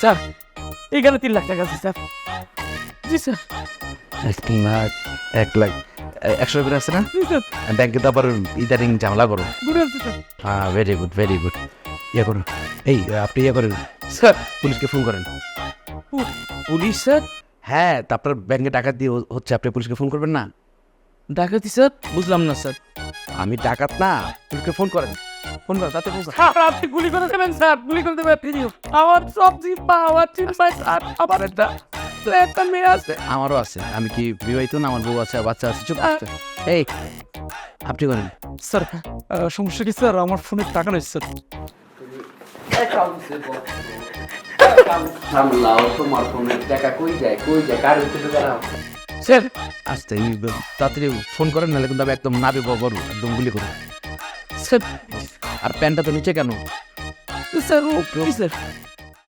Sir এখানে 3 লাখ টাকা আছে স্যার। জি স্যার। 3 লাখ 1 লাখ 100 করে আছে না? জি স্যার। ব্যাংকে তো আবার ইদারিং ঝামেলা করো। গুড আছে স্যার। হ্যাঁ, ভেরি গুড ভেরি গুড। ইয়ে করুন, এই আপনি ইয়ে করেন, স্যার পুলিশকে ফোন করেন। Police sir? হ্যাঁ, তা আপনার ব্যাংকে ডাকাত দিয়ে হচ্ছে, আপনি পুলিশকে ফোন করবেন না? ডাকাতি স্যার? বুঝলাম না স্যার। আমি ডাকাত না, পুলিশকে ফোন করেন, ফোন করেন, তাতে ফোন করেন। স্যার আপনি গুলি করে দেবেন স্যার, গুলি করে দেবেন প্লিজ। আমার সব জিম্মা, আমার চিন্তায় স্যার। আমার একটা মেয়ে আছে। আমারও আছে, আমি কি বিবাহিত না? আমার বউ আছে, বাচ্চা আছে। চুপ করতে। এই আপনি করেন। স্যার সমস্যা কি স্যার? আমার ফোনের টাকা নেই স্যার। স্যার আস্তে তাড়াতাড়ি ফোন করেন, নাহলে কিন্তু আমি একদম নাবে বড় একদম গুলি করুন। স্যার আর প্যান্টটা তো নিচে কেন? স্যার ও স্যার